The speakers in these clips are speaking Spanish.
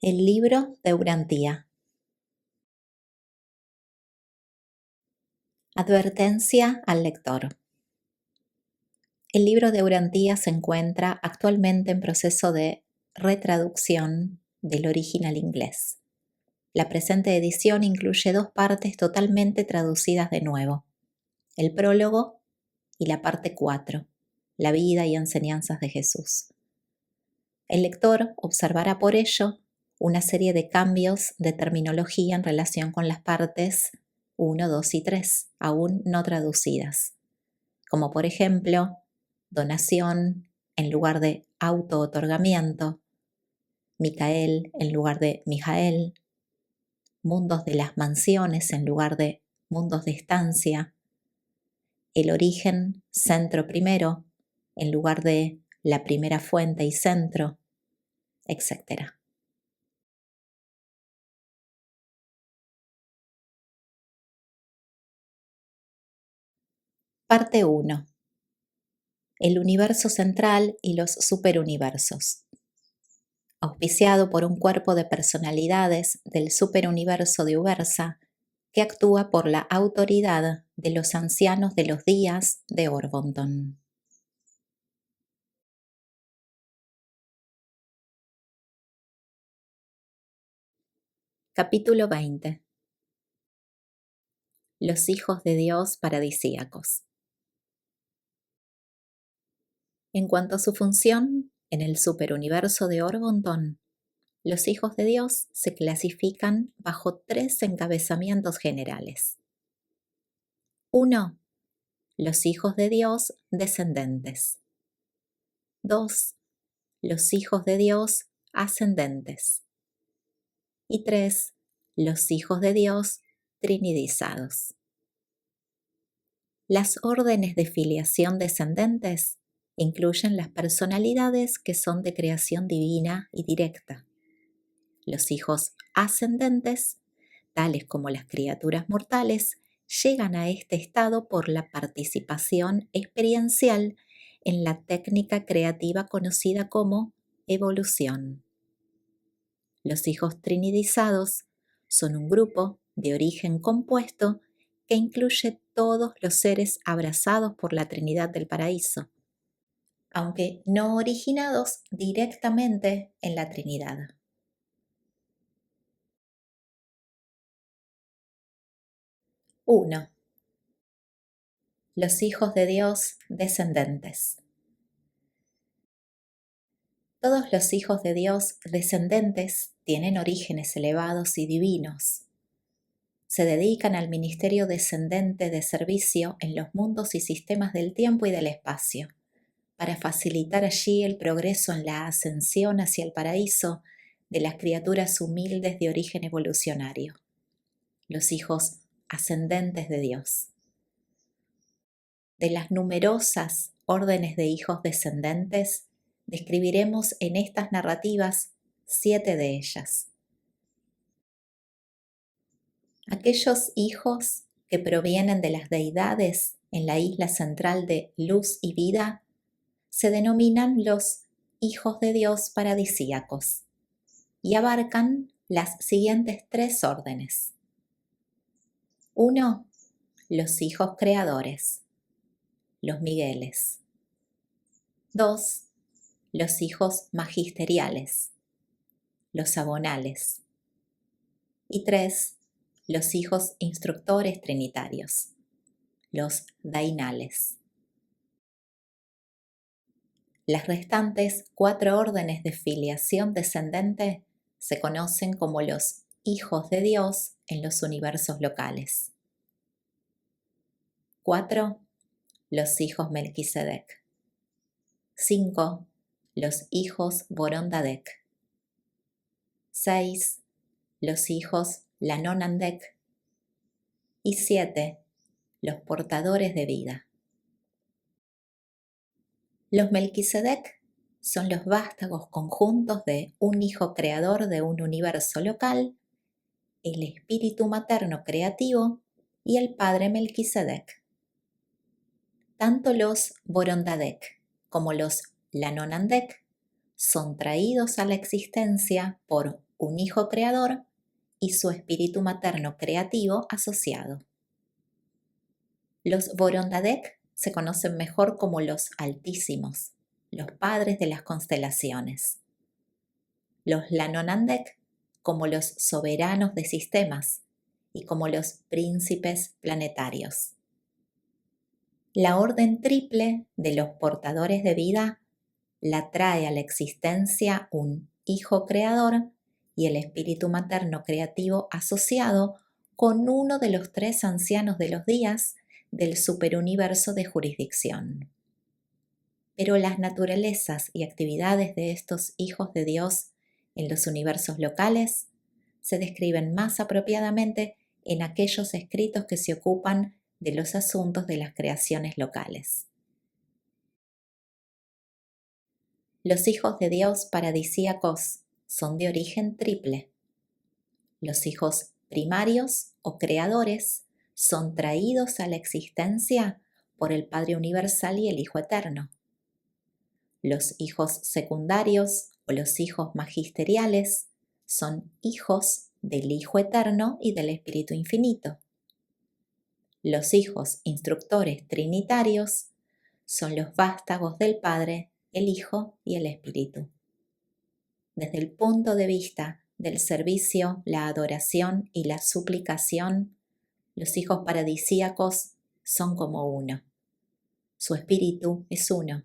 El libro de Urantía. Advertencia al lector. El libro de Urantía se encuentra actualmente en proceso de retraducción del original inglés. La presente edición incluye 2 partes totalmente traducidas de nuevo: el prólogo y la parte 4, la vida y enseñanzas de Jesús. El lector observará por ello una serie de cambios de terminología en relación con las partes 1, 2 y 3, aún no traducidas, como por ejemplo, donación en lugar de auto-otorgamiento, Micael en lugar de Mijael, mundos de las mansiones en lugar de mundos de estancia, el origen centro primero en lugar de la primera fuente y centro, etc. Parte 1. El universo central y los superuniversos. Auspiciado por un cuerpo de personalidades del superuniverso de Ubersa que actúa por la autoridad de los ancianos de los días de Orbonton. Capítulo 20. Los hijos de Dios paradisíacos. En cuanto a su función en el superuniverso de Orbonton, los hijos de Dios se clasifican bajo 3 encabezamientos generales. 1. Los hijos de Dios descendentes. 2. Los hijos de Dios ascendentes. Y 3. Los hijos de Dios trinidizados. Las órdenes de filiación descendentes incluyen las personalidades que son de creación divina y directa. Los hijos ascendentes, tales como las criaturas mortales, llegan a este estado por la participación experiencial en la técnica creativa conocida como evolución. Los hijos trinidizados son un grupo de origen compuesto que incluye todos los seres abrazados por la Trinidad del Paraíso, aunque no originados directamente en la Trinidad. 1. Los hijos de Dios descendentes. Todos los hijos de Dios descendentes tienen orígenes elevados y divinos. Se dedican al ministerio descendente de servicio en los mundos y sistemas del tiempo y del espacio, para facilitar allí el progreso en la ascensión hacia el paraíso de las criaturas humildes de origen evolucionario, los hijos ascendentes de Dios. De las numerosas órdenes de hijos descendentes, describiremos en estas narrativas 7 de ellas. Aquellos hijos que provienen de las deidades en la isla central de Luz y Vida se denominan los hijos de Dios paradisíacos y abarcan las siguientes 3 órdenes. 1. Los hijos creadores, los Migueles. 2. Los hijos magisteriales, los abonales. Y 3. Los hijos instructores trinitarios, los dainales. Las restantes 4 órdenes de filiación descendente se conocen como los hijos de Dios en los universos locales. 4. Los hijos Melquisedec. 5. Los hijos Borondadec. 6. Los hijos Lanonandec. Y 7. Los portadores de vida. Los Melquisedec son los vástagos conjuntos de un hijo creador de un universo local, el espíritu materno creativo y el padre Melquisedec. Tanto los Borondadec como los Lanonandec son traídos a la existencia por un hijo creador y su espíritu materno creativo asociado. Los Vorondadek se conocen mejor como los Altísimos, los padres de las constelaciones. Los Lanonandek como los soberanos de sistemas y como los príncipes planetarios. La orden triple de los portadores de vida la trae a la existencia un hijo creador y el espíritu materno creativo asociado con uno de los tres ancianos de los días del superuniverso de jurisdicción. Pero las naturalezas y actividades de estos hijos de Dios en los universos locales se describen más apropiadamente en aquellos escritos que se ocupan de los asuntos de las creaciones locales. Los hijos de Dios paradisíacos son de origen triple. Los hijos primarios o creadores son traídos a la existencia por el Padre Universal y el Hijo Eterno. Los hijos secundarios o los hijos magisteriales son hijos del Hijo Eterno y del Espíritu Infinito. Los hijos instructores trinitarios son los vástagos del Padre, el Hijo y el Espíritu. Desde el punto de vista del servicio, la adoración y la suplicación, los hijos paradisíacos son como uno. Su espíritu es uno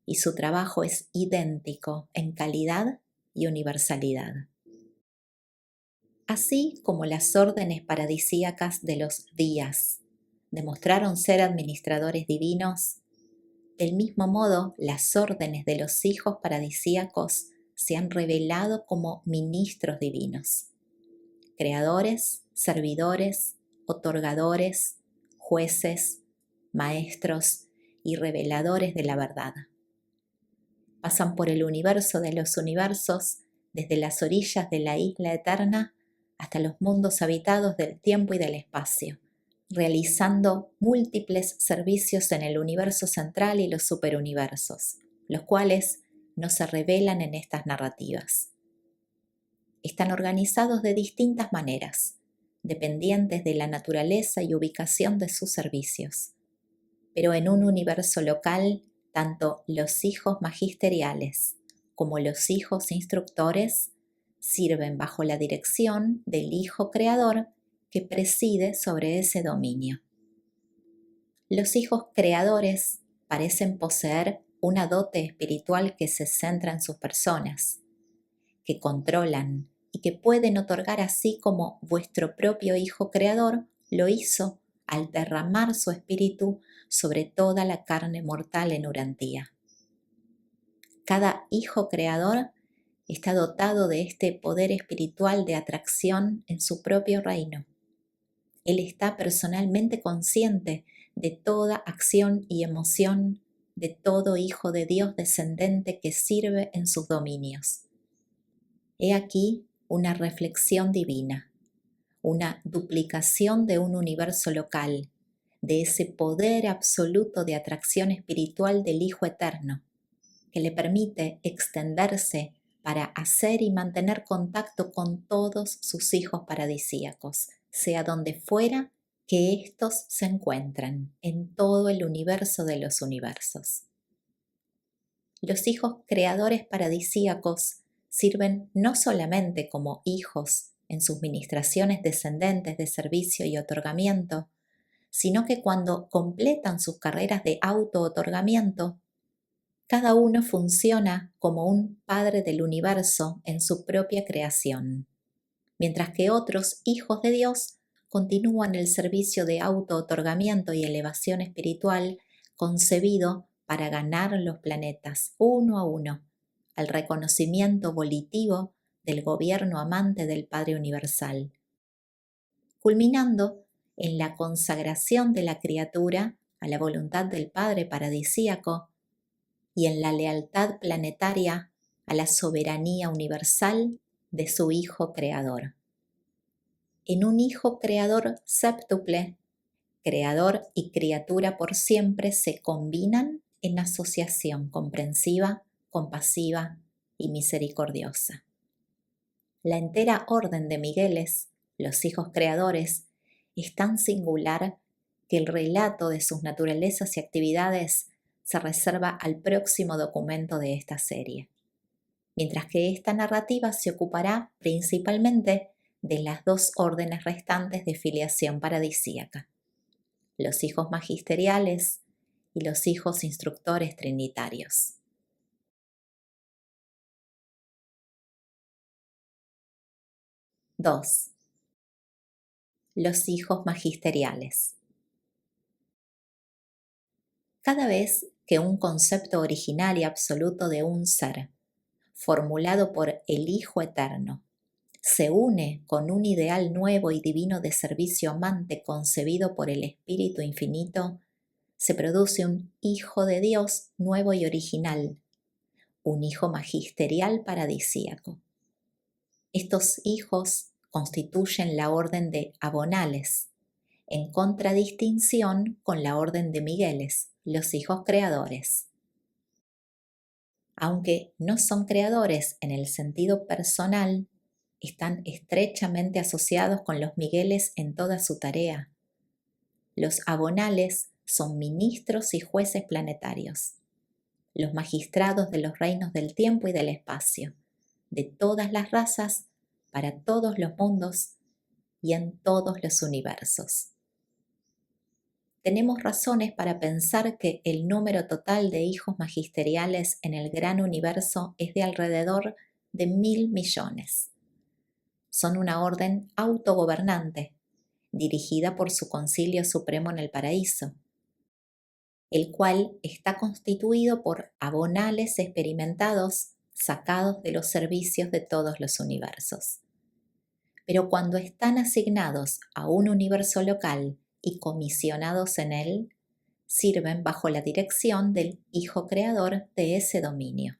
y su trabajo es idéntico en calidad y universalidad. Así como las órdenes paradisíacas de los días demostraron ser administradores divinos, del mismo modo las órdenes de los hijos paradisíacos se han revelado como ministros divinos, creadores, servidores, otorgadores, jueces, maestros y reveladores de la verdad. Pasan por el universo de los universos, desde las orillas de la isla eterna hasta los mundos habitados del tiempo y del espacio, realizando múltiples servicios en el universo central y los superuniversos, los cuales no se revelan en estas narrativas. Están organizados de distintas maneras, dependientes de la naturaleza y ubicación de sus servicios. Pero en un universo local, tanto los hijos magisteriales como los hijos instructores sirven bajo la dirección del Hijo Creador que preside sobre ese dominio. Los hijos creadores parecen poseer una dote espiritual que se centra en sus personas, que controlan y que pueden otorgar así como vuestro propio Hijo Creador lo hizo al derramar su espíritu sobre toda la carne mortal en Urantía. Cada Hijo Creador está dotado de este poder espiritual de atracción en su propio reino. Él está personalmente consciente de toda acción y emoción de todo hijo de Dios descendente que sirve en sus dominios. He aquí una reflexión divina, una duplicación de un universo local, de ese poder absoluto de atracción espiritual del Hijo Eterno, que le permite extenderse para hacer y mantener contacto con todos sus hijos paradisíacos, sea donde fuera que éstos se encuentran en todo el universo de los universos. Los hijos creadores paradisíacos sirven no solamente como hijos en sus ministraciones descendentes de servicio y otorgamiento, sino que cuando completan sus carreras de auto-otorgamiento, cada uno funciona como un padre del universo en su propia creación, mientras que otros hijos de Dios continúan el servicio de auto-otorgamiento y elevación espiritual concebido para ganar los planetas uno a uno, al reconocimiento volitivo del gobierno amante del Padre Universal, culminando en la consagración de la criatura a la voluntad del Padre paradisíaco y en la lealtad planetaria a la soberanía universal de su Hijo Creador. En un Hijo Creador séptuple, creador y criatura por siempre se combinan en asociación comprensiva, compasiva y misericordiosa. La entera orden de Migueles, los hijos creadores, es tan singular que el relato de sus naturalezas y actividades se reserva al próximo documento de esta serie, mientras que esta narrativa se ocupará principalmente de las dos órdenes restantes de filiación paradisíaca, los hijos magisteriales y los hijos instructores trinitarios. 2. Los hijos magisteriales. Cada vez que un concepto original y absoluto de un ser, formulado por el Hijo Eterno, se une con un ideal nuevo y divino de servicio amante concebido por el Espíritu Infinito, se produce un Hijo de Dios nuevo y original, un Hijo magisterial paradisíaco. Estos hijos constituyen la orden de Abonales, en contradistinción con la orden de Migueles, los hijos creadores. Aunque no son creadores en el sentido personal, están estrechamente asociados con los Migueles en toda su tarea. Los Abonales son ministros y jueces planetarios, los magistrados de los reinos del tiempo y del espacio, de todas las razas, para todos los mundos y en todos los universos. Tenemos razones para pensar que el número total de hijos magisteriales en el gran universo es de alrededor de 1.000 millones. Son una orden autogobernante, dirigida por su Concilio Supremo en el Paraíso, el cual está constituido por abonales experimentados sacados de los servicios de todos los universos. Pero cuando están asignados a un universo local y comisionados en él, sirven bajo la dirección del Hijo Creador de ese dominio.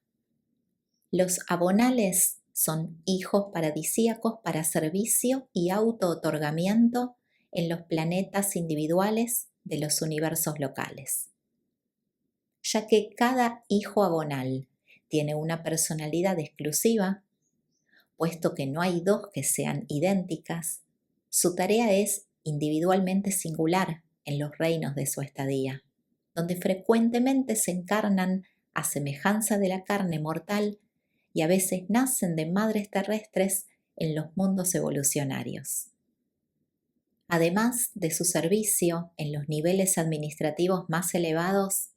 Los abonales son hijos paradisíacos para servicio y auto-otorgamiento en los planetas individuales de los universos locales. Ya que cada hijo abonal tiene una personalidad exclusiva, puesto que no hay dos que sean idénticas, su tarea es individualmente singular en los reinos de su estadía, donde frecuentemente se encarnan a semejanza de la carne mortal y a veces nacen de madres terrestres en los mundos evolucionarios. Además de su servicio en los niveles administrativos más elevados,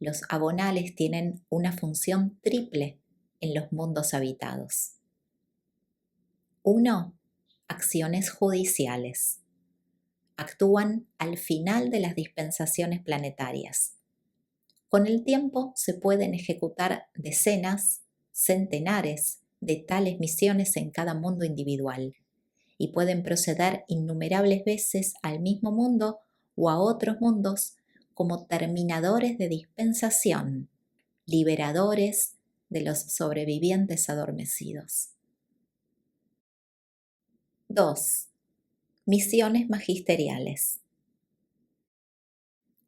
los abonales tienen una función triple en los mundos habitados. 1. Acciones judiciales. Actúan al final de las dispensaciones planetarias. Con el tiempo se pueden ejecutar decenas, centenares de tales misiones en cada mundo individual y pueden proceder innumerables veces al mismo mundo o a otros mundos como terminadores de dispensación, liberadores de los sobrevivientes adormecidos. 2. Misiones magisteriales.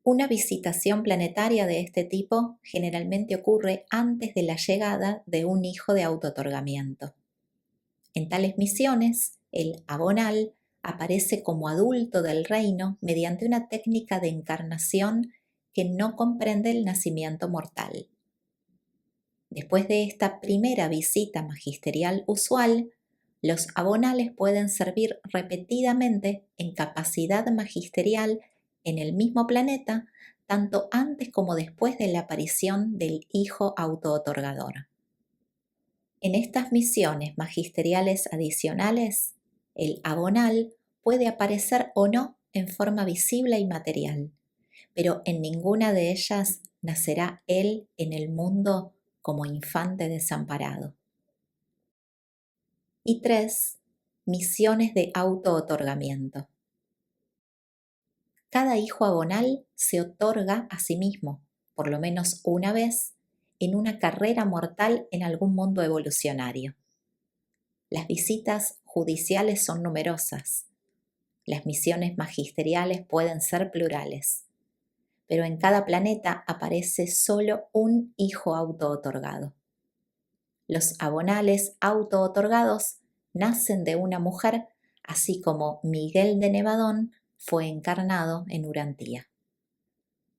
Una visitación planetaria de este tipo generalmente ocurre antes de la llegada de un hijo de auto-otorgamiento. En tales misiones, el abonal aparece como adulto del reino mediante una técnica de encarnación que no comprende el nacimiento mortal. Después de esta primera visita magisterial usual, los abonales pueden servir repetidamente en capacidad magisterial en el mismo planeta, tanto antes como después de la aparición del hijo auto-otorgador. En estas misiones magisteriales adicionales, el abonal puede aparecer o no en forma visible y material, pero en ninguna de ellas nacerá él en el mundo como infante desamparado. Y 3. Misiones de auto-otorgamiento. Cada hijo abonal se otorga a sí mismo, por lo menos una vez, en una carrera mortal en algún mundo evolucionario. Las visitas judiciales son numerosas. Las misiones magisteriales pueden ser plurales, pero en cada planeta aparece solo un hijo auto-otorgado. Los abonales auto-otorgados nacen de una mujer, así como Miguel de Nevadón fue encarnado en Urantía.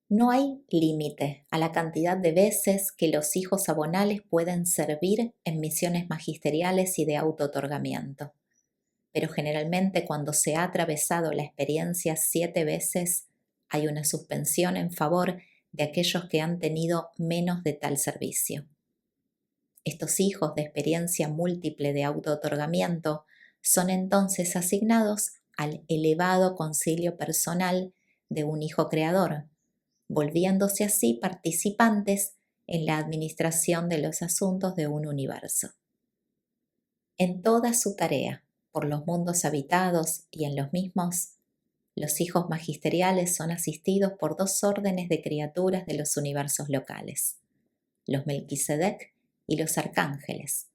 No hay límite a la cantidad de veces que los hijos abonales pueden servir en misiones magisteriales y de auto-otorgamiento, pero generalmente cuando se ha atravesado la experiencia 7 veces, hay una suspensión en favor de aquellos que han tenido menos de tal servicio. Estos hijos de experiencia múltiple de auto-otorgamiento son entonces asignados al elevado concilio personal de un hijo creador, volviéndose así participantes en la administración de los asuntos de un universo. En toda su tarea, por los mundos habitados y en los mismos, los hijos magisteriales son asistidos por 2 órdenes de criaturas de los universos locales, los Melquisedec y los arcángeles,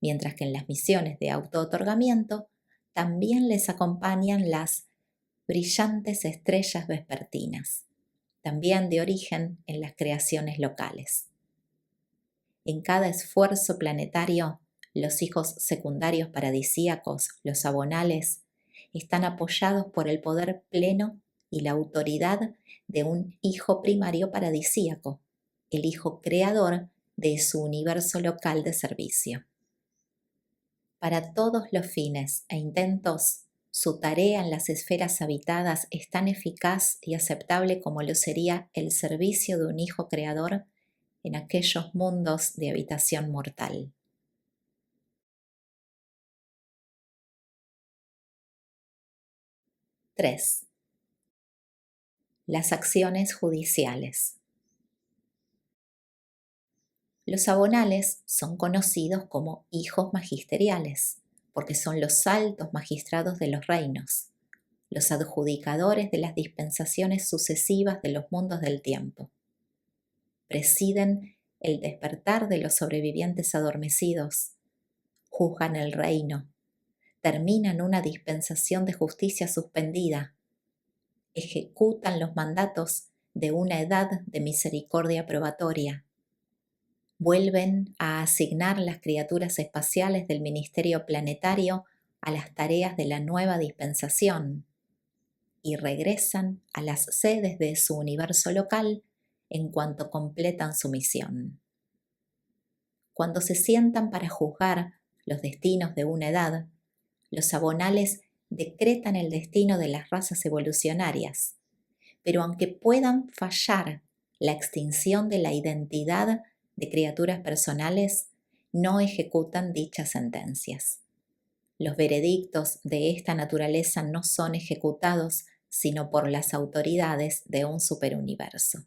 mientras que en las misiones de auto-otorgamiento también les acompañan las brillantes estrellas vespertinas, también de origen en las creaciones locales. En cada esfuerzo planetario, los hijos secundarios paradisíacos, los abonales, están apoyados por el poder pleno y la autoridad de un hijo primario paradisíaco, el hijo creador de su universo local de servicio. Para todos los fines e intentos, su tarea en las esferas habitadas es tan eficaz y aceptable como lo sería el servicio de un hijo creador en aquellos mundos de habitación mortal. 3. Las acciones judiciales. Los abonales son conocidos como hijos magisteriales, porque son los altos magistrados de los reinos, los adjudicadores de las dispensaciones sucesivas de los mundos del tiempo. Presiden el despertar de los sobrevivientes adormecidos, juzgan el reino, terminan una dispensación de justicia suspendida, ejecutan los mandatos de una edad de misericordia probatoria, vuelven a asignar las criaturas espaciales del ministerio planetario a las tareas de la nueva dispensación y regresan a las sedes de su universo local en cuanto completan su misión. Cuando se sientan para juzgar los destinos de una edad, los abonales decretan el destino de las razas evolucionarias, pero aunque puedan fallar la extinción de la identidad de criaturas personales, no ejecutan dichas sentencias. Los veredictos de esta naturaleza no son ejecutados sino por las autoridades de un superuniverso.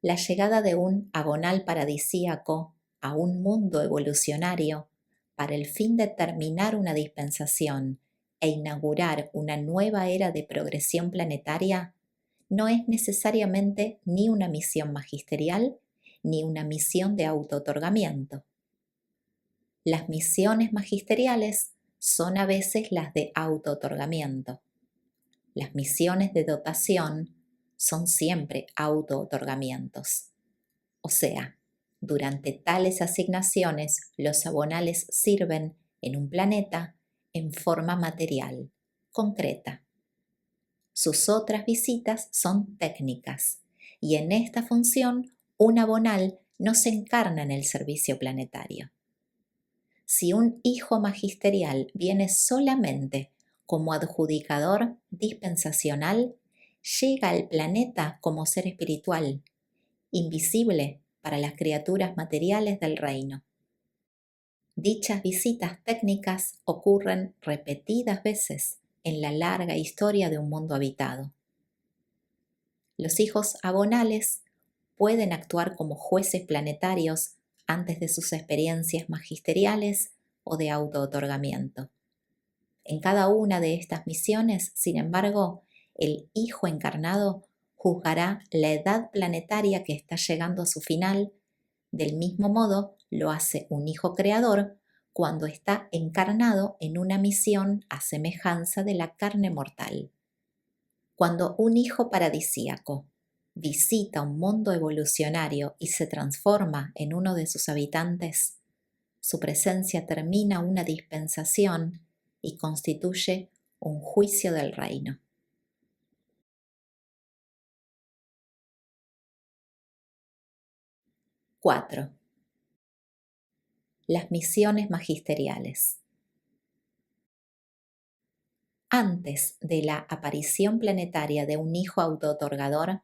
La llegada de un abonal paradisíaco a un mundo evolucionario para el fin de terminar una dispensación e inaugurar una nueva era de progresión planetaria no es necesariamente ni una misión magisterial ni una misión de auto-otorgamiento. Las misiones magisteriales son a veces las de auto-otorgamiento. Las misiones de dotación son siempre auto-otorgamientos. O sea, durante tales asignaciones los abonales sirven en un planeta en forma material, concreta. Sus otras visitas son técnicas y en esta función un abonal no se encarna en el servicio planetario. Si un hijo magisterial viene solamente como adjudicador dispensacional, llega al planeta como ser espiritual, invisible para las criaturas materiales del reino. Dichas visitas técnicas ocurren repetidas veces en la larga historia de un mundo habitado. Los hijos abonales pueden actuar como jueces planetarios antes de sus experiencias magisteriales o de auto-otorgamiento. En cada una de estas misiones, sin embargo, el hijo encarnado juzgará la edad planetaria que está llegando a su final. Del mismo modo, lo hace un hijo creador cuando está encarnado en una misión a semejanza de la carne mortal. Cuando un hijo paradisíaco visita un mundo evolucionario y se transforma en uno de sus habitantes, Su presencia termina una dispensación y constituye un juicio del reino. 4. Las misiones magisteriales. Antes de la aparición planetaria de un hijo autootorgador,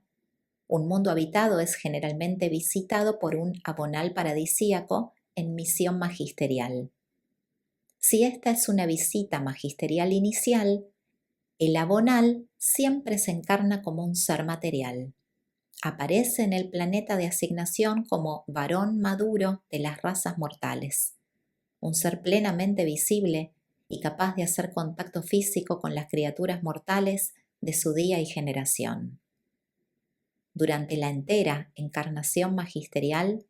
un mundo habitado es generalmente visitado por un abonal paradisíaco en misión magisterial. Si esta es una visita magisterial inicial, el abonal siempre se encarna como un ser material. Aparece en el planeta de asignación como varón maduro de las razas mortales, un ser plenamente visible y capaz de hacer contacto físico con las criaturas mortales de su día y generación. Durante la entera encarnación magisterial,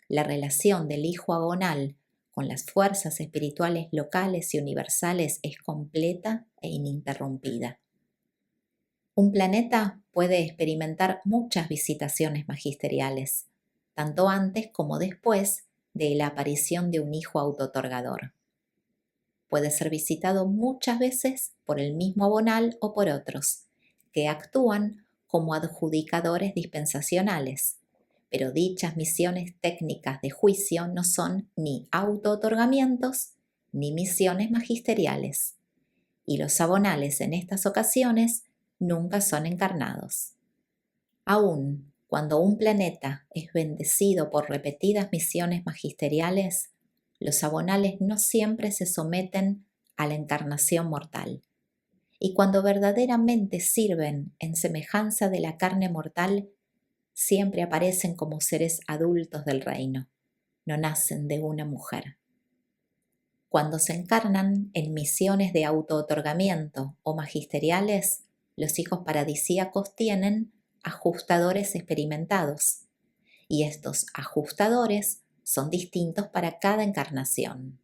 la relación del hijo abonal con las fuerzas espirituales locales y universales es completa e ininterrumpida. Un planeta puede experimentar muchas visitaciones magisteriales, tanto antes como después de la aparición de un hijo autootorgador. Puede ser visitado muchas veces por el mismo abonal o por otros, que actúan como adjudicadores dispensacionales, pero dichas misiones técnicas de juicio no son ni autootorgamientos ni misiones magisteriales, y los abonales en estas ocasiones nunca son encarnados. Aún cuando un planeta es bendecido por repetidas misiones magisteriales, los abonales no siempre se someten a la encarnación mortal. Y cuando verdaderamente sirven en semejanza de la carne mortal, siempre aparecen como seres adultos del reino, no nacen de una mujer. Cuando se encarnan en misiones de autootorgamiento o magisteriales, los hijos paradisíacos tienen ajustadores experimentados, y estos ajustadores son distintos para cada encarnación.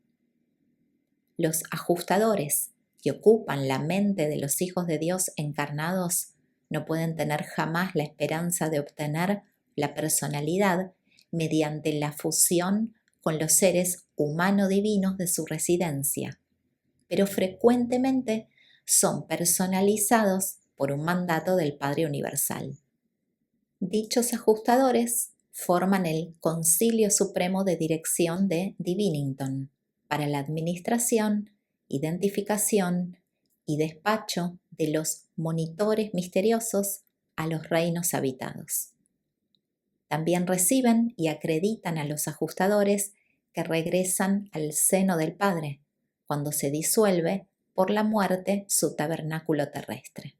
Los ajustadores que ocupan la mente de los hijos de Dios encarnados no pueden tener jamás la esperanza de obtener la personalidad mediante la fusión con los seres humano-divinos de su residencia, pero frecuentemente son personalizados por un mandato del Padre Universal. Dichos ajustadores forman el Concilio Supremo de Dirección de Divinington para la administración, identificación y despacho de los monitores misteriosos a los reinos habitados. También reciben y acreditan a los ajustadores que regresan al seno del Padre cuando se disuelve por la muerte su tabernáculo terrestre.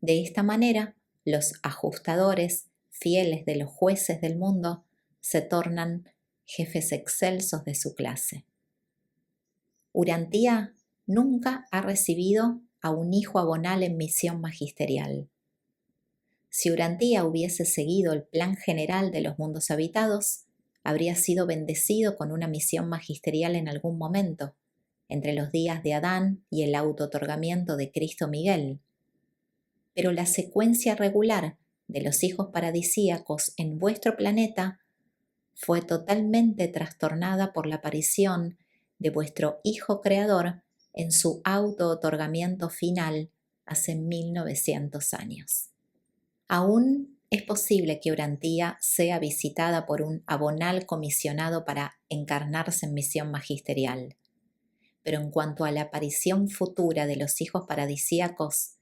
De esta manera, los ajustadores, fieles de los jueces del mundo, se tornan jefes excelsos de su clase. Urantía nunca ha recibido a un hijo abonal en misión magisterial. Si Urantía hubiese seguido el plan general de los mundos habitados, habría sido bendecido con una misión magisterial en algún momento, entre los días de Adán y el autootorgamiento de Cristo Miguel. Pero la secuencia regular de los hijos paradisíacos en vuestro planeta fue totalmente trastornada por la aparición de vuestro Hijo Creador en su autootorgamiento final hace 1900 años. Aún es posible que Urantía sea visitada por un abonal comisionado para encarnarse en misión magisterial, pero en cuanto a la aparición futura de los hijos paradisíacos,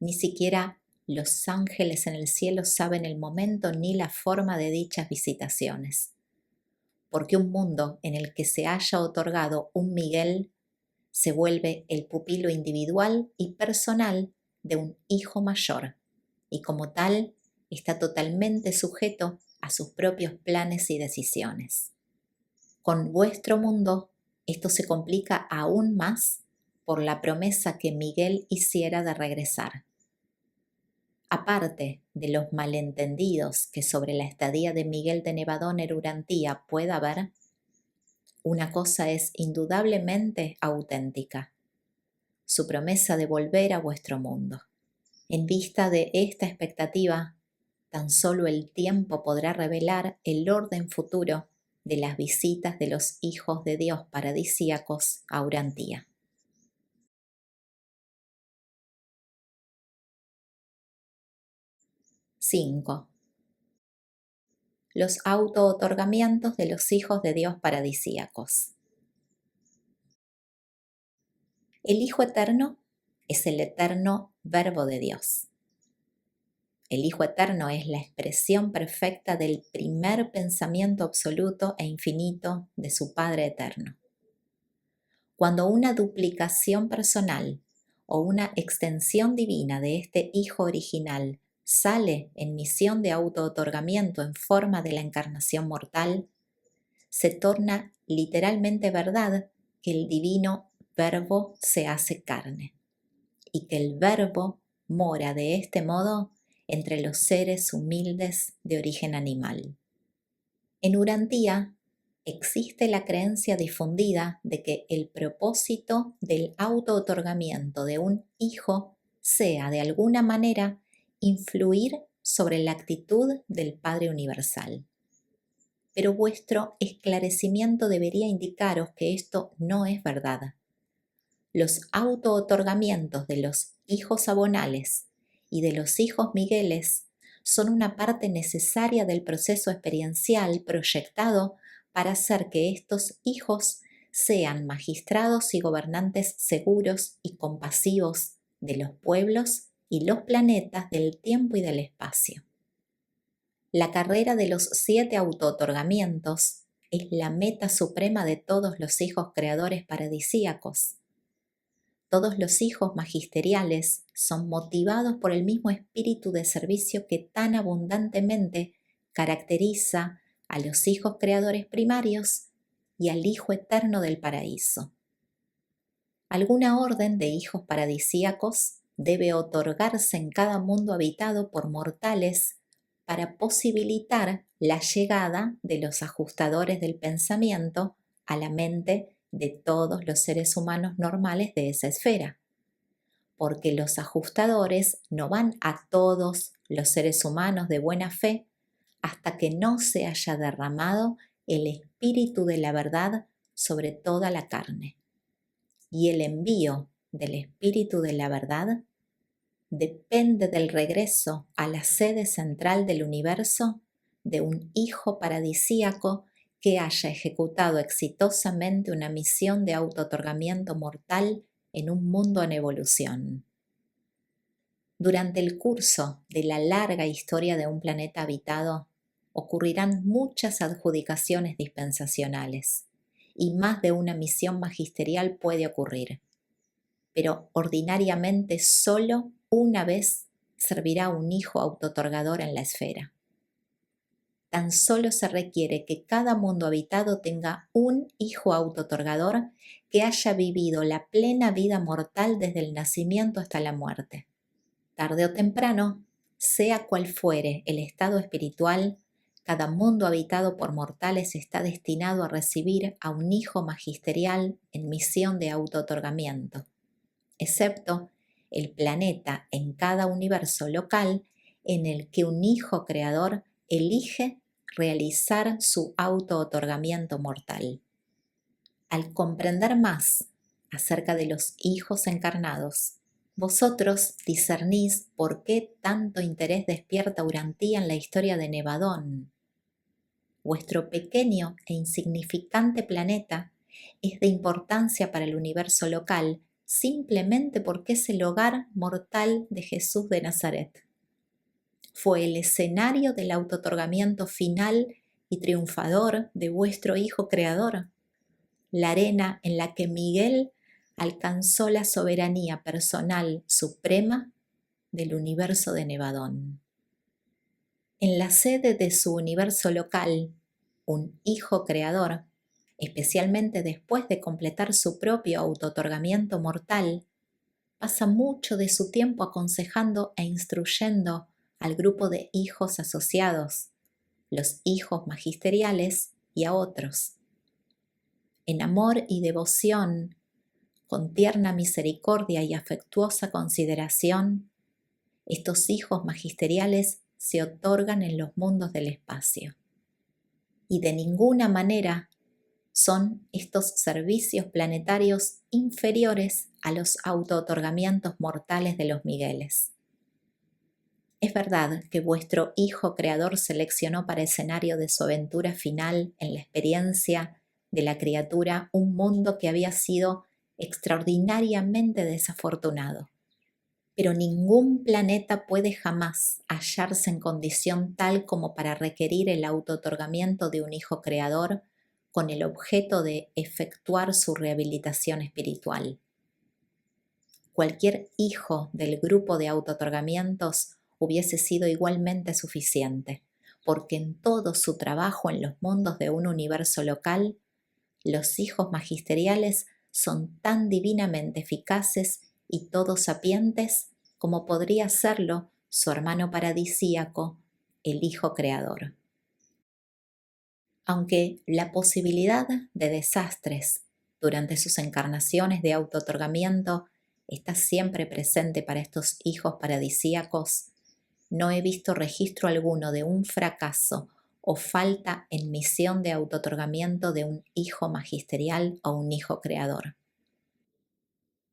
ni siquiera los ángeles en el cielo saben el momento ni la forma de dichas visitaciones, porque un mundo en el que se haya otorgado un Miguel se vuelve el pupilo individual y personal de un hijo mayor, y como tal está totalmente sujeto a sus propios planes y decisiones. Con vuestro mundo esto se complica aún más por la promesa que Miguel hiciera de regresar. Aparte de los malentendidos que sobre la estadía de Miguel de Nevadón en Urantía pueda haber, una cosa es indudablemente auténtica: su promesa de volver a vuestro mundo. En vista de esta expectativa, tan solo el tiempo podrá revelar el orden futuro de las visitas de los hijos de Dios paradisíacos a Urantía. 5. Los auto-otorgamientos de los hijos de Dios paradisíacos. El Hijo Eterno es el eterno Verbo de Dios. El Hijo Eterno es la expresión perfecta del primer pensamiento absoluto e infinito de su Padre Eterno. Cuando una duplicación personal o una extensión divina de este Hijo original sale en misión de auto-otorgamiento en forma de la encarnación mortal, se torna literalmente verdad que el divino Verbo se hace carne y que el Verbo mora de este modo entre los seres humildes de origen animal. En Urantía existe la creencia difundida de que el propósito del auto-otorgamiento de un hijo sea de alguna manera influir sobre la actitud del Padre Universal. Pero vuestro esclarecimiento debería indicaros que esto no es verdad. Los auto-otorgamientos de los hijos abonales y de los hijos migueles son una parte necesaria del proceso experiencial proyectado para hacer que estos hijos sean magistrados y gobernantes seguros y compasivos de los pueblos y los planetas del tiempo y del espacio. La carrera de los 7 auto-otorgamientos es la meta suprema de todos los hijos creadores paradisíacos. Todos los hijos magisteriales son motivados por el mismo espíritu de servicio que tan abundantemente caracteriza a los hijos creadores primarios y al Hijo Eterno del paraíso. Alguna orden de hijos paradisíacos debe otorgarse en cada mundo habitado por mortales para posibilitar la llegada de los ajustadores del pensamiento a la mente de todos los seres humanos normales de esa esfera, porque los ajustadores no van a todos los seres humanos de buena fe hasta que no se haya derramado el espíritu de la verdad sobre toda la carne. Y el envío del espíritu de la verdad depende del regreso a la sede central del universo de un hijo paradisíaco que haya ejecutado exitosamente una misión de auto-otorgamiento mortal en un mundo en evolución. Durante el curso de la larga historia de un planeta habitado, ocurrirán muchas adjudicaciones dispensacionales y más de una misión magisterial puede ocurrir, pero ordinariamente solo una vez servirá un hijo auto-otorgador en la esfera. Tan solo se requiere que cada mundo habitado tenga un hijo auto-otorgador que haya vivido la plena vida mortal desde el nacimiento hasta la muerte. Tarde o temprano, sea cual fuere el estado espiritual, cada mundo habitado por mortales está destinado a recibir a un hijo magisterial en misión de auto-otorgamiento, excepto el planeta en cada universo local en el que un hijo creador elige realizar su auto-otorgamiento mortal. Al comprender más acerca de los hijos encarnados, vosotros discernís por qué tanto interés despierta Urantía en la historia de Nevadón. Vuestro pequeño e insignificante planeta es de importancia para el universo local simplemente porque es el hogar mortal de Jesús de Nazaret. Fue el escenario del auto-otorgamiento final y triunfador de vuestro Hijo Creador, la arena en la que Miguel alcanzó la soberanía personal suprema del universo de Nevadón. En la sede de su universo local, un hijo creador, especialmente después de completar su propio auto-otorgamiento mortal, pasa mucho de su tiempo aconsejando e instruyendo al grupo de hijos asociados, los hijos magisteriales y a otros. En amor y devoción, con tierna misericordia y afectuosa consideración, estos hijos magisteriales se otorgan en los mundos del espacio. y de ninguna manera son estos servicios planetarios inferiores a los auto-otorgamientos mortales de los Migueles. Es verdad que vuestro Hijo Creador seleccionó para escenario de su aventura final en la experiencia de la criatura un mundo que había sido extraordinariamente desafortunado. Pero ningún planeta puede jamás hallarse en condición tal como para requerir el auto-otorgamiento de un Hijo Creador con el objeto de efectuar su rehabilitación espiritual. Cualquier hijo del grupo de auto-otorgamientos hubiese sido igualmente suficiente, porque en todo su trabajo en los mundos de un universo local, los hijos magisteriales son tan divinamente eficaces y todos sapientes como podría serlo su hermano paradisíaco, el Hijo Creador. Aunque la posibilidad de desastres durante sus encarnaciones de auto-otorgamiento está siempre presente para estos hijos paradisíacos, no he visto registro alguno de un fracaso o falta en misión de auto-otorgamiento de un hijo magisterial o un hijo creador.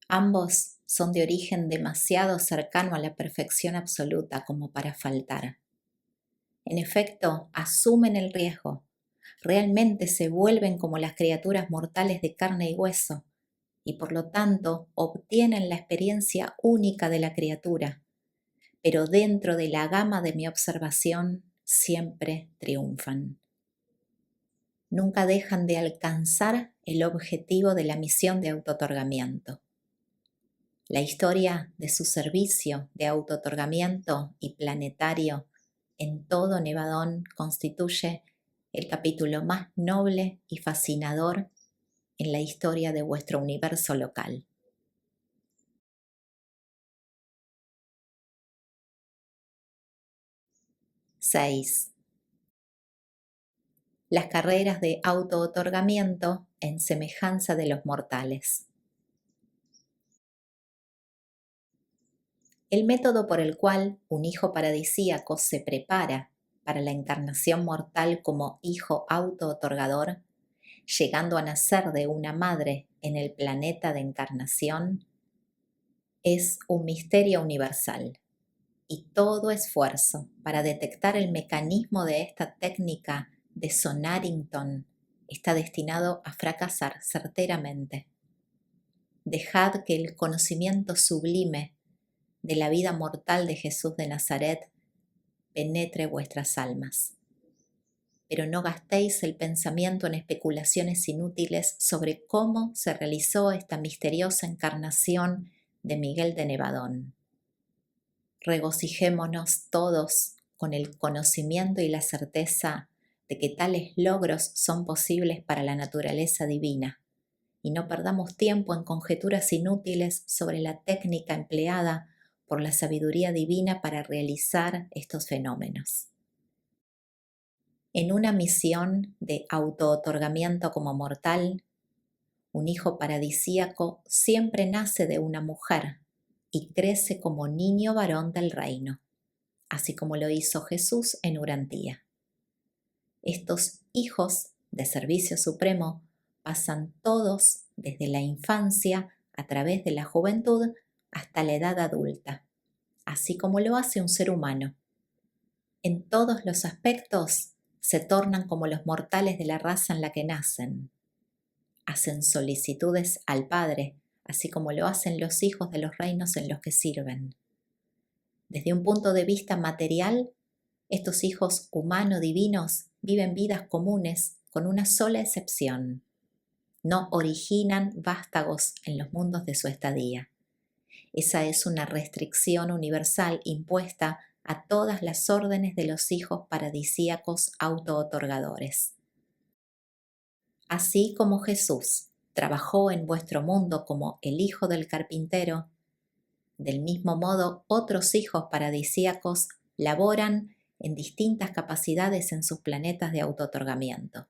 Ambos son de origen demasiado cercano a la perfección absoluta como para faltar. En efecto, asumen el riesgo. Realmente se vuelven como las criaturas mortales de carne y hueso, y por lo tanto obtienen la experiencia única de la criatura, pero dentro de la gama de mi observación siempre triunfan. Nunca dejan de alcanzar el objetivo de la misión de auto-otorgamiento. La historia de su servicio de auto-otorgamiento y planetario en todo Nevadón constituye el capítulo más noble y fascinador en la historia de vuestro universo local. 6. Las carreras de auto-otorgamiento en semejanza de los mortales. El método por el cual un hijo paradisíaco se prepara para la encarnación mortal como hijo auto-otorgador, llegando a nacer de una madre en el planeta de encarnación, es un misterio universal. Y todo esfuerzo para detectar el mecanismo de esta técnica de Sonarington está destinado a fracasar certeramente. Dejad que el conocimiento sublime de la vida mortal de Jesús de Nazaret penetre vuestras almas. Pero no gastéis el pensamiento en especulaciones inútiles sobre cómo se realizó esta misteriosa encarnación de Miguel de Nevadón. Regocijémonos todos con el conocimiento y la certeza de que tales logros son posibles para la naturaleza divina, y no perdamos tiempo en conjeturas inútiles sobre la técnica empleada por la sabiduría divina para realizar estos fenómenos. En una misión de auto-otorgamiento como mortal, un hijo paradisíaco siempre nace de una mujer y crece como niño varón del reino, así como lo hizo Jesús en Urantía. Estos hijos de servicio supremo pasan todos desde la infancia a través de la juventud hasta la edad adulta, así como lo hace un ser humano. En todos los aspectos se tornan como los mortales de la raza en la que nacen. Hacen solicitudes al Padre, así como lo hacen los hijos de los reinos en los que sirven. Desde un punto de vista material, estos hijos humano-divinos viven vidas comunes con una sola excepción. No originan vástagos en los mundos de su estadía. Esa es una restricción universal impuesta a todas las órdenes de los hijos paradisíacos auto-otorgadores. Así como Jesús trabajó en vuestro mundo como el hijo del carpintero, del mismo modo otros hijos paradisíacos laboran en distintas capacidades en sus planetas de auto-otorgamiento.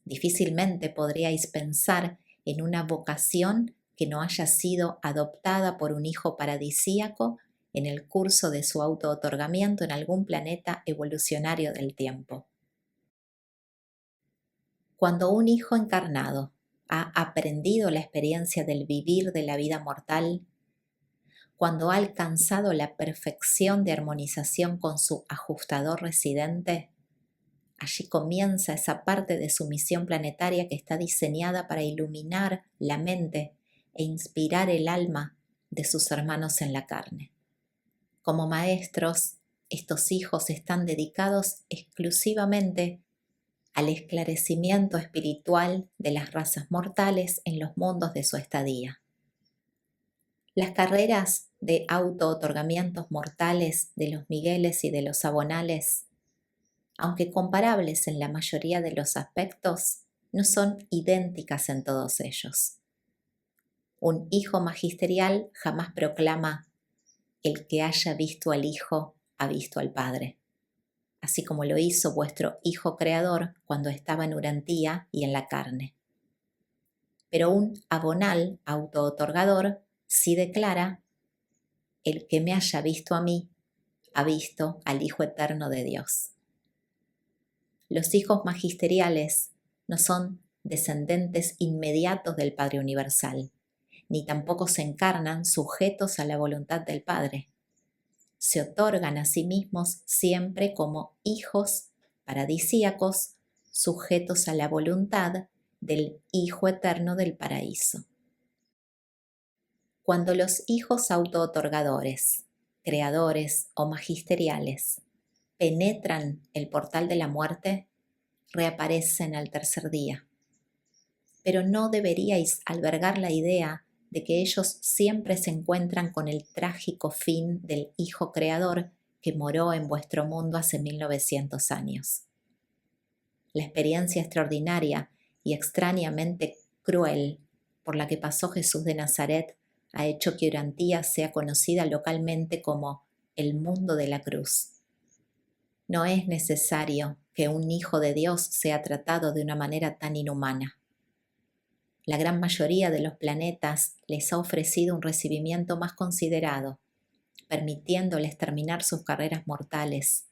Difícilmente podríais pensar en una vocación que no haya sido adoptada por un hijo paradisíaco en el curso de su auto-otorgamiento en algún planeta evolucionario del tiempo. Cuando un hijo encarnado ha aprendido la experiencia del vivir de la vida mortal, cuando ha alcanzado la perfección de armonización con su ajustador residente, allí comienza esa parte de su misión planetaria que está diseñada para iluminar la mente e inspirar el alma de sus hermanos en la carne. Como maestros, estos hijos están dedicados exclusivamente al esclarecimiento espiritual de las razas mortales en los mundos de su estadía. Las carreras de auto-otorgamientos mortales de los Migueles y de los Abonales, aunque comparables en la mayoría de los aspectos, no son idénticas en todos ellos. Un hijo magisterial jamás proclama: el que haya visto al Hijo ha visto al Padre, así como lo hizo vuestro Hijo Creador cuando estaba en Urantía y en la carne. Pero un abonal auto-otorgador sí declara: el que me haya visto a mí ha visto al Hijo Eterno de Dios. Los hijos magisteriales no son descendientes inmediatos del Padre Universal, ni tampoco se encarnan sujetos a la voluntad del Padre. Se otorgan a sí mismos siempre como hijos paradisíacos, sujetos a la voluntad del Hijo Eterno del Paraíso. Cuando los hijos auto-otorgadores, creadores o magisteriales penetran el portal de la muerte, reaparecen al tercer día. Pero no deberíais albergar la idea de que ellos siempre se encuentran con el trágico fin del Hijo Creador que moró en vuestro mundo hace 1900 años. La experiencia extraordinaria y extrañamente cruel por la que pasó Jesús de Nazaret ha hecho que Urantía sea conocida localmente como el mundo de la cruz. No es necesario que un hijo de Dios sea tratado de una manera tan inhumana. La gran mayoría de los planetas les ha ofrecido un recibimiento más considerado, permitiéndoles terminar sus carreras mortales,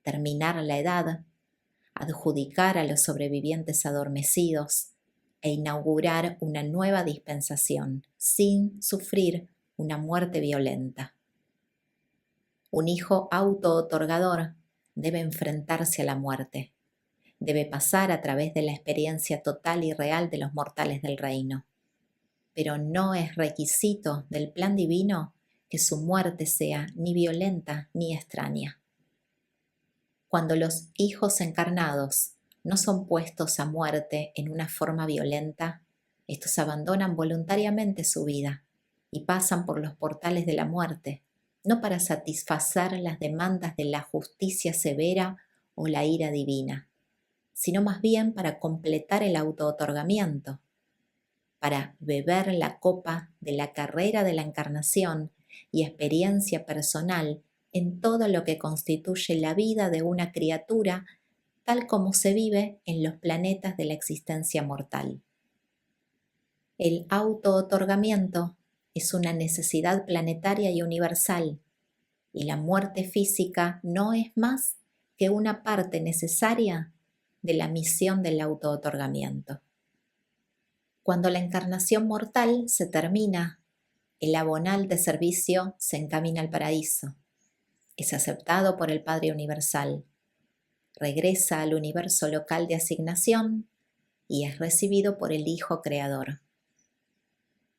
terminar la edad, adjudicar a los sobrevivientes adormecidos e inaugurar una nueva dispensación sin sufrir una muerte violenta. Un hijo auto-otorgador debe enfrentarse a la muerte, debe pasar a través de la experiencia total y real de los mortales del reino. Pero no es requisito del plan divino que su muerte sea ni violenta ni extraña. Cuando los hijos encarnados no son puestos a muerte en una forma violenta, estos abandonan voluntariamente su vida y pasan por los portales de la muerte, no para satisfacer las demandas de la justicia severa o la ira divina, sino más bien para completar el auto-otorgamiento, para beber la copa de la carrera de la encarnación y experiencia personal en todo lo que constituye la vida de una criatura tal como se vive en los planetas de la existencia mortal. El auto-otorgamiento es una necesidad planetaria y universal, y la muerte física no es más que una parte necesaria de la misión del auto-otorgamiento. Cuando la encarnación mortal se termina, el abonal de servicio se encamina al paraíso. Es aceptado por el Padre Universal, regresa al universo local de asignación y es recibido por el Hijo Creador.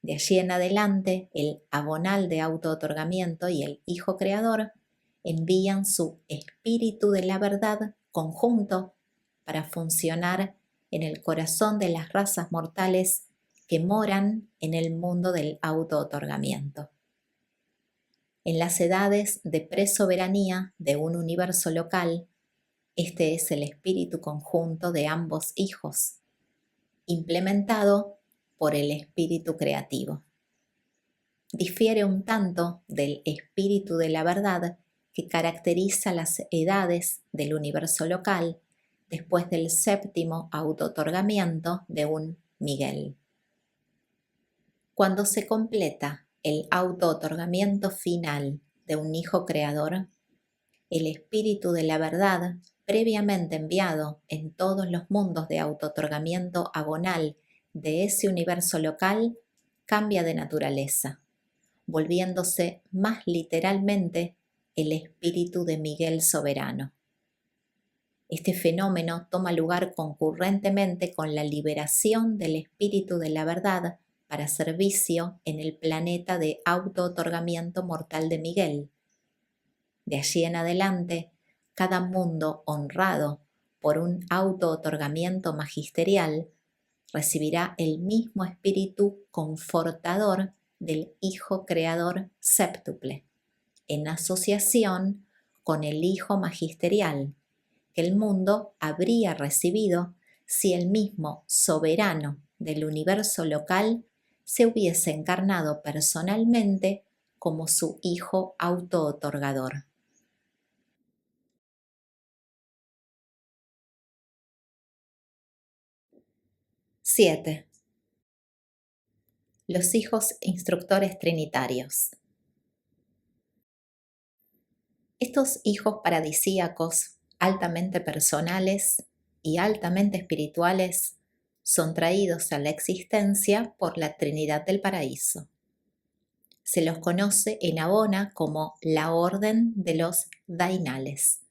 De allí en adelante, el abonal de auto-otorgamiento y el Hijo Creador envían su espíritu de la verdad conjunto para funcionar en el corazón de las razas mortales que moran en el mundo del auto-otorgamiento. En las edades de presoberanía de un universo local, este es el espíritu conjunto de ambos hijos, implementado por el espíritu creativo. Difiere un tanto del espíritu de la verdad que caracteriza las edades del universo local después del séptimo auto-otorgamiento de un Miguel. Cuando se completa el auto-otorgamiento final de un Hijo Creador, el espíritu de la verdad previamente enviado en todos los mundos de autootorgamiento agonal de ese universo local cambia de naturaleza, volviéndose más literalmente el espíritu de Miguel soberano. Este fenómeno toma lugar concurrentemente con la liberación del espíritu de la verdad para servicio en el planeta de autootorgamiento mortal de Miguel. De allí en adelante, cada mundo honrado por un autootorgamiento magisterial recibirá el mismo espíritu confortador del Hijo Creador séptuple, en asociación con el Hijo Magisterial, que el mundo habría recibido si el mismo soberano del universo local se hubiese encarnado personalmente como su Hijo autootorgador. 7. Los hijos instructores trinitarios. Estos hijos paradisíacos, altamente personales y altamente espirituales, son traídos a la existencia por la Trinidad del Paraíso. Se los conoce en Abona como la Orden de los Dainales.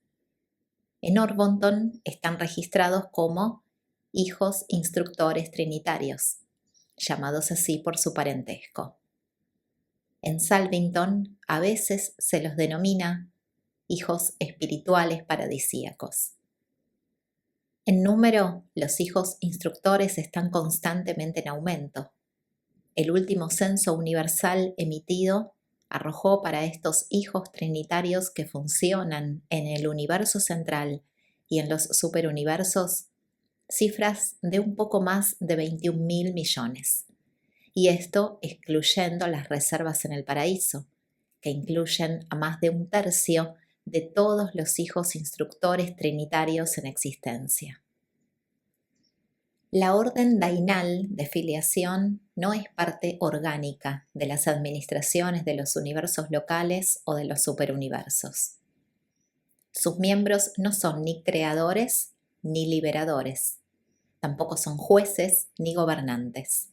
En Orbonton están registrados como hijos instructores trinitarios, llamados así por su parentesco. En Salvington a veces se los denomina hijos espirituales paradisíacos. En número, los hijos instructores están constantemente en aumento. El último censo universal emitido arrojó para estos hijos trinitarios que funcionan en el universo central y en los superuniversos cifras de un poco más de 21.000 millones. Y esto excluyendo las reservas en el paraíso, que incluyen a más de un tercio de todos los hijos instructores trinitarios en existencia. La orden dainal de filiación no es parte orgánica de las administraciones de los universos locales o de los superuniversos. Sus miembros no son ni creadores ni liberadores, tampoco son jueces ni gobernantes.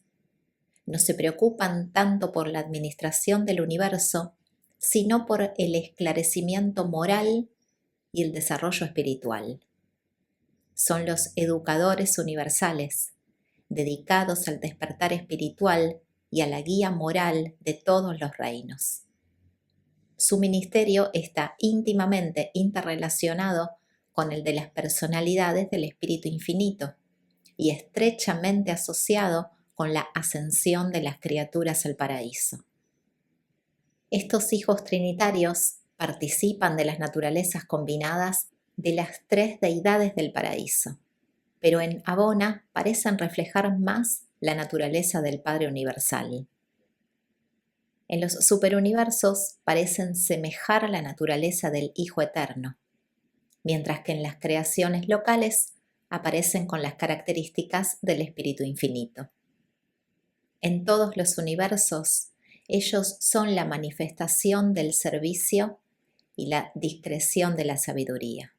No se preocupan tanto por la administración del universo, sino por el esclarecimiento moral y el desarrollo espiritual. Son los educadores universales, dedicados al despertar espiritual y a la guía moral de todos los reinos. Su ministerio está íntimamente interrelacionado con el de las personalidades del Espíritu Infinito y estrechamente asociado con la ascensión de las criaturas al paraíso. Estos hijos trinitarios participan de las naturalezas combinadas de las tres deidades del paraíso, pero en Abona parecen reflejar más la naturaleza del Padre Universal. En los superuniversos parecen semejar la naturaleza del Hijo Eterno, mientras que en las creaciones locales aparecen con las características del Espíritu Infinito. En todos los universos, ellos son la manifestación del servicio y la discreción de la sabiduría.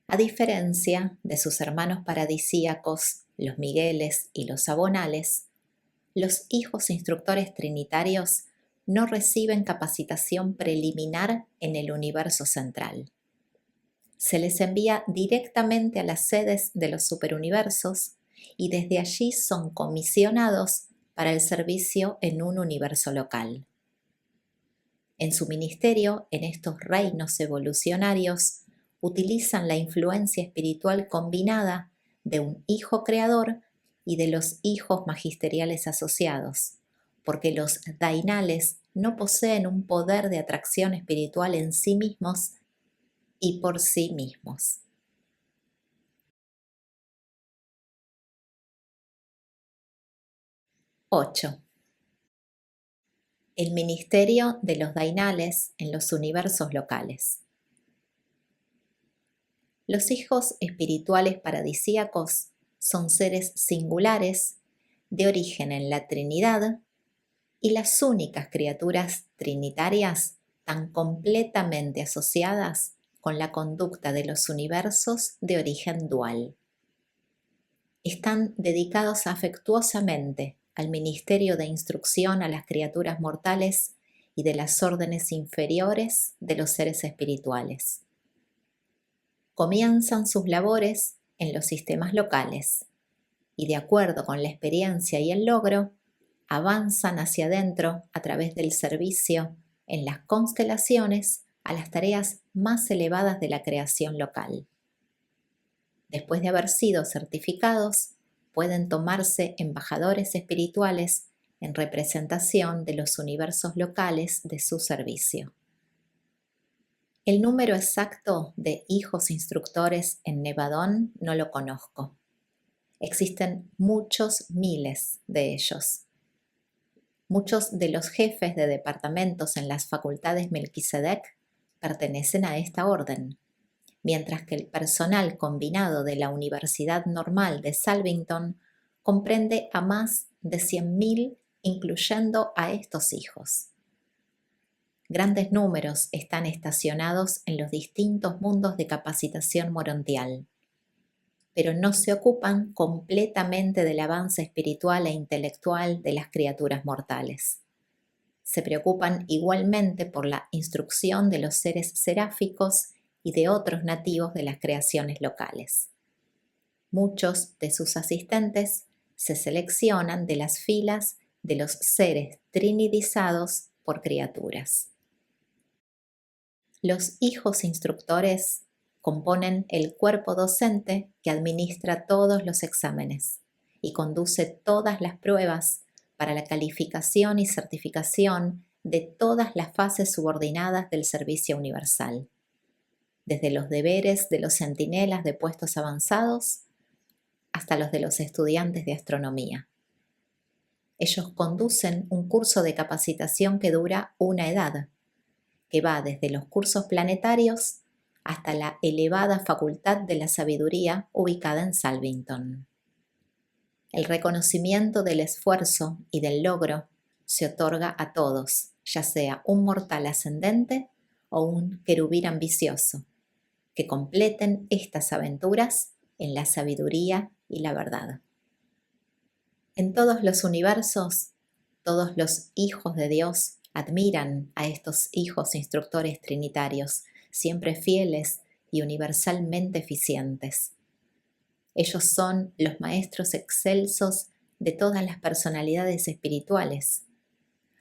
A diferencia de sus hermanos paradisíacos, los Migueles y los Abonales, los hijos instructores trinitarios no reciben capacitación preliminar en el universo central. Se les envía directamente a las sedes de los superuniversos y desde allí son comisionados para el servicio en un universo local. En su ministerio, en estos reinos evolucionarios, utilizan la influencia espiritual combinada de un hijo creador y de los hijos magisteriales asociados, porque los dainales no poseen un poder de atracción espiritual en sí mismos y por sí mismos. 8. El ministerio de los dainales en los universos locales. Los hijos espirituales paradisíacos son seres singulares de origen en la Trinidad y las únicas criaturas trinitarias tan completamente asociadas con la conducta de los universos de origen dual. Están dedicados afectuosamente al ministerio de instrucción a las criaturas mortales y de las órdenes inferiores de los seres espirituales. Comienzan sus labores en los sistemas locales y, de acuerdo con la experiencia y el logro, avanzan hacia adentro a través del servicio en las constelaciones a las tareas más elevadas de la creación local. Después de haber sido certificados, pueden tomarse embajadores espirituales en representación de los universos locales de su servicio. El número exacto de hijos instructores en Nevadón no lo conozco. Existen muchos miles de ellos. Muchos de los jefes de departamentos en las facultades Melquisedec pertenecen a esta orden, mientras que el personal combinado de la Universidad Normal de Salvington comprende a más de 100.000, incluyendo a estos hijos. Grandes números están estacionados en los distintos mundos de capacitación morontial, pero no se ocupan completamente del avance espiritual e intelectual de las criaturas mortales. Se preocupan igualmente por la instrucción de los seres seráficos y de otros nativos de las creaciones locales. Muchos de sus asistentes se seleccionan de las filas de los seres trinidizados por criaturas. Los hijos instructores componen el cuerpo docente que administra todos los exámenes y conduce todas las pruebas para la calificación y certificación de todas las fases subordinadas del servicio universal, desde los deberes de los centinelas de puestos avanzados hasta los de los estudiantes de astronomía. Ellos conducen un curso de capacitación que dura una edad, que va desde los cursos planetarios hasta la elevada facultad de la sabiduría ubicada en Salvington. El reconocimiento del esfuerzo y del logro se otorga a todos, ya sea un mortal ascendente o un querubín ambicioso, que completen estas aventuras en la sabiduría y la verdad. En todos los universos, todos los hijos de Dios admiran a estos hijos instructores trinitarios, siempre fieles y universalmente eficientes. Ellos son los maestros excelsos de todas las personalidades espirituales,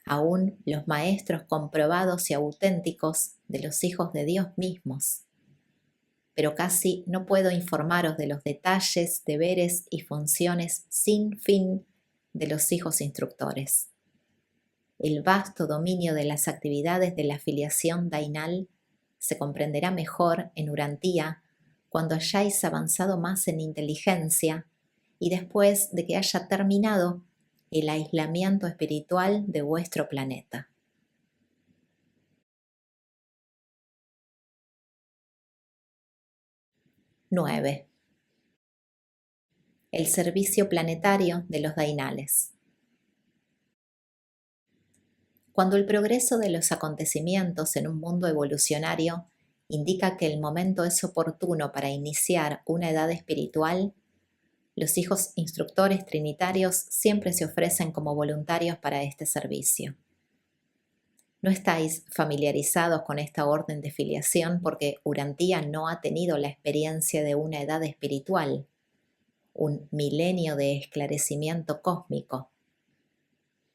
aún los maestros comprobados y auténticos de los hijos de Dios mismos. Pero casi no puedo informaros de los detalles, deberes y funciones sin fin de los hijos instructores. El vasto dominio de las actividades de la afiliación dainal se comprenderá mejor en Urantía cuando hayáis avanzado más en inteligencia y después de que haya terminado el aislamiento espiritual de vuestro planeta. #9. El servicio planetario de los dainales. Cuando el progreso de los acontecimientos en un mundo evolucionario indica que el momento es oportuno para iniciar una edad espiritual, los hijos instructores trinitarios siempre se ofrecen como voluntarios para este servicio. No estáis familiarizados con esta orden de filiación porque Urantía no ha tenido la experiencia de una edad espiritual, un milenio de esclarecimiento cósmico.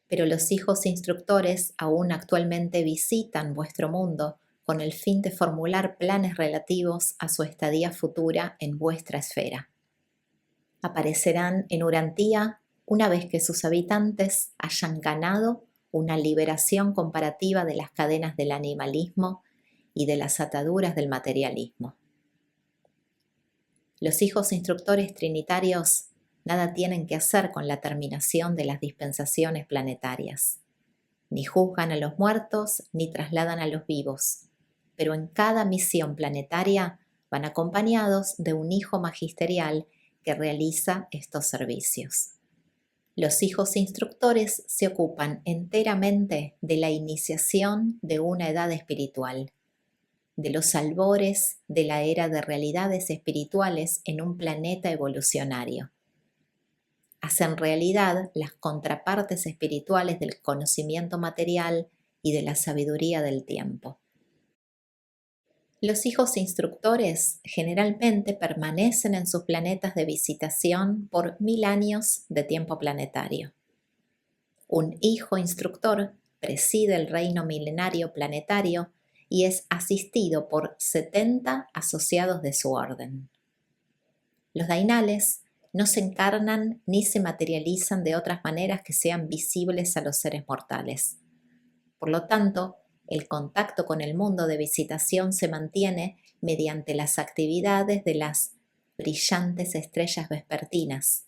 Pero los hijos instructores aún actualmente visitan vuestro mundo con el fin de formular planes relativos a su estadía futura en vuestra esfera. Aparecerán en Urantía una vez que sus habitantes hayan ganado una liberación comparativa de las cadenas del animalismo y de las ataduras del materialismo. Los hijos instructores trinitarios nada tienen que hacer con la terminación de las dispensaciones planetarias. Ni juzgan a los muertos ni trasladan a los vivos, pero en cada misión planetaria van acompañados de un hijo magisterial que realiza estos servicios. Los hijos instructores se ocupan enteramente de la iniciación de una edad espiritual, de los albores de la era de realidades espirituales en un planeta evolucionario. Hacen realidad las contrapartes espirituales del conocimiento material y de la sabiduría del tiempo. Los hijos instructores generalmente permanecen en sus planetas de visitación por 1000 años de tiempo planetario. Un hijo instructor preside el reino milenario planetario y es asistido por 70 asociados de su orden. Los dainales no se encarnan ni se materializan de otras maneras que sean visibles a los seres mortales. Por lo tanto, el contacto con el mundo de visitación se mantiene mediante las actividades de las brillantes estrellas vespertinas,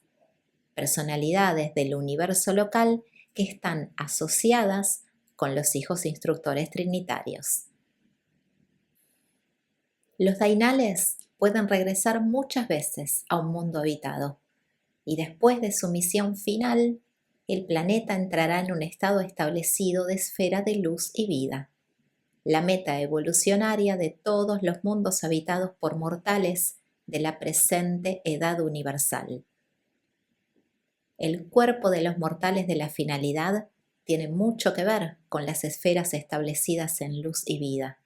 personalidades del universo local que están asociadas con los hijos instructores trinitarios. Los dainales pueden regresar muchas veces a un mundo habitado y después de su misión final, el planeta entrará en un estado establecido de esfera de luz y vida, la meta evolucionaria de todos los mundos habitados por mortales de la presente edad universal. El cuerpo de los mortales de la finalidad tiene mucho que ver con las esferas establecidas en luz y vida,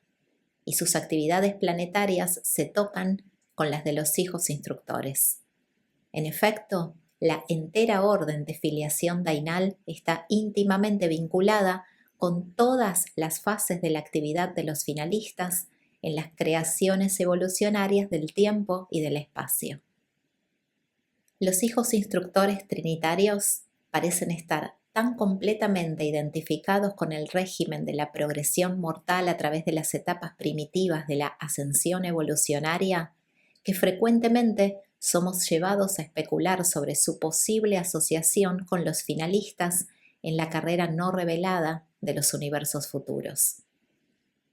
y sus actividades planetarias se tocan con las de los hijos instructores. En efecto, la entera orden de filiación dainal está íntimamente vinculada con todas las fases de la actividad de los finalistas en las creaciones evolucionarias del tiempo y del espacio. Los hijos instructores trinitarios parecen estar tan completamente identificados con el régimen de la progresión mortal a través de las etapas primitivas de la ascensión evolucionaria que frecuentemente somos llevados a especular sobre su posible asociación con los finalistas en la carrera no revelada de los universos futuros.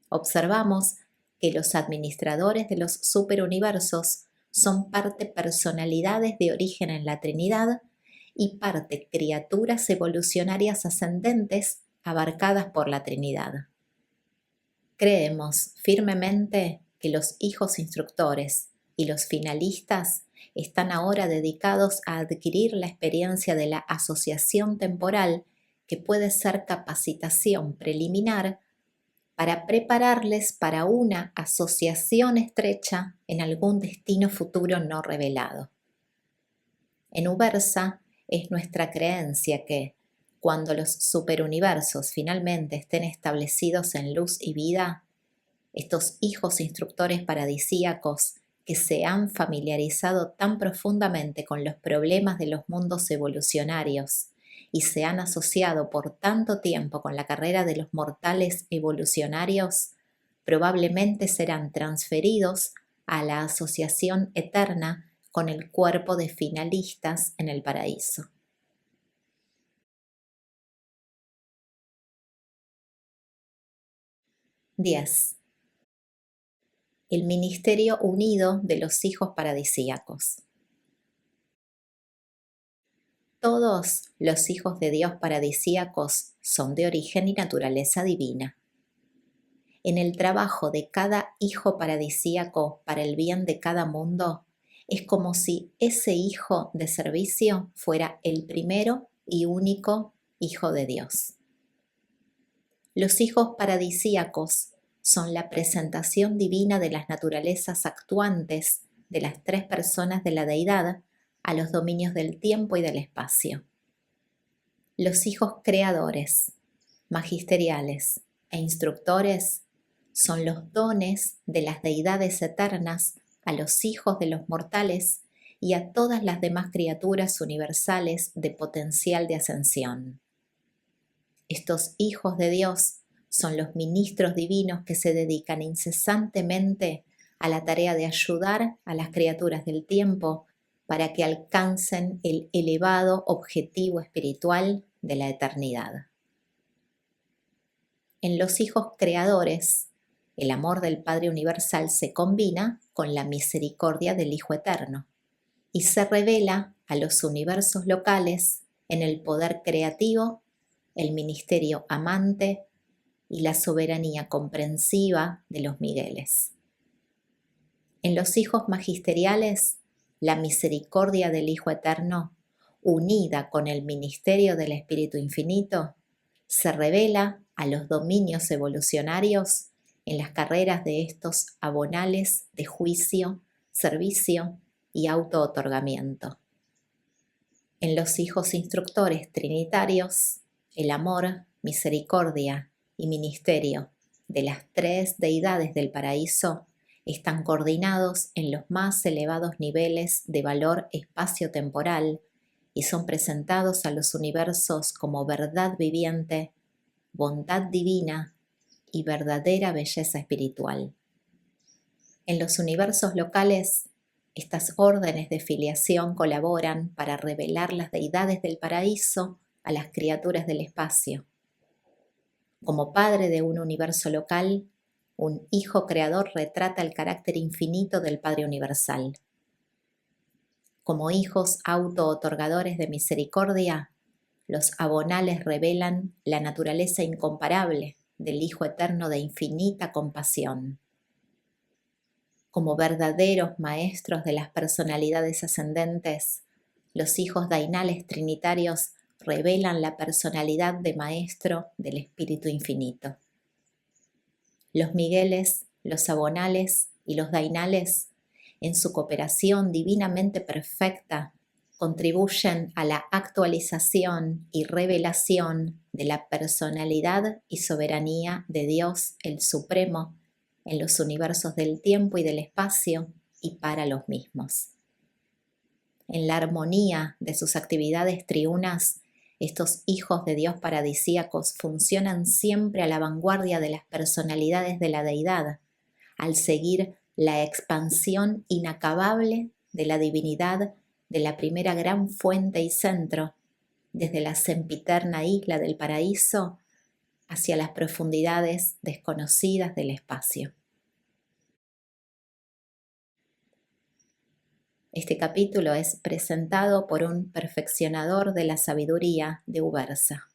Observamos que los administradores de los superuniversos son parte personalidades de origen en la Trinidad y parte criaturas evolucionarias ascendentes abarcadas por la Trinidad. Creemos firmemente que los hijos instructores y los finalistas están ahora dedicados a adquirir la experiencia de la asociación temporal que puede ser capacitación preliminar para prepararles para una asociación estrecha en algún destino futuro no revelado. En Ubersa es nuestra creencia que, cuando los superuniversos finalmente estén establecidos en luz y vida, estos hijos instructores paradisíacos que se han familiarizado tan profundamente con los problemas de los mundos evolucionarios y se han asociado por tanto tiempo con la carrera de los mortales evolucionarios, probablemente serán transferidos a la asociación eterna con el cuerpo de finalistas en el paraíso. X. El Ministerio Unido de los Hijos Paradisíacos. Todos los hijos de Dios paradisíacos son de origen y naturaleza divina. En el trabajo de cada hijo paradisíaco para el bien de cada mundo, es como si ese hijo de servicio fuera el primero y único hijo de Dios. Los hijos paradisíacos son la presentación divina de las naturalezas actuantes de las tres personas de la deidad a los dominios del tiempo y del espacio. Los hijos creadores, magisteriales e instructores son los dones de las deidades eternas a los hijos de los mortales y a todas las demás criaturas universales de potencial de ascensión. Estos hijos de Dios son los ministros divinos que se dedican incesantemente a la tarea de ayudar a las criaturas del tiempo para que alcancen el elevado objetivo espiritual de la eternidad. En los hijos creadores, el amor del Padre Universal se combina con la misericordia del Hijo Eterno y se revela a los universos locales en el poder creativo, el ministerio amante y la soberanía comprensiva de los Migueles. En los hijos magisteriales, la misericordia del Hijo Eterno, unida con el ministerio del Espíritu Infinito, se revela a los dominios evolucionarios en las carreras de estos abonales de juicio, servicio y auto-otorgamiento. En los hijos instructores trinitarios, el amor, misericordia y ministerio de las tres deidades del paraíso están coordinados en los más elevados niveles de valor espacio-temporal y son presentados a los universos como verdad viviente, bondad divina y verdadera belleza espiritual. En los universos locales, estas órdenes de filiación colaboran para revelar las deidades del paraíso a las criaturas del espacio. Como padre de un universo local, un hijo creador retrata el carácter infinito del Padre Universal. Como hijos auto-otorgadores de misericordia, los abonales revelan la naturaleza incomparable del Hijo Eterno de infinita compasión. Como verdaderos maestros de las personalidades ascendentes, los hijos dainales trinitarios revelan la personalidad de maestro del Espíritu Infinito. Los Migueles, los abonales y los dainales, en su cooperación divinamente perfecta, contribuyen a la actualización y revelación de la personalidad y soberanía de Dios el Supremo en los universos del tiempo y del espacio y para los mismos. En la armonía de sus actividades triunas, estos hijos de Dios paradisíacos funcionan siempre a la vanguardia de las personalidades de la deidad, al seguir la expansión inacabable de la divinidad de la primera gran fuente y centro, desde la sempiterna isla del paraíso hacia las profundidades desconocidas del espacio. Este capítulo es presentado por un perfeccionador de la sabiduría de Ubersa.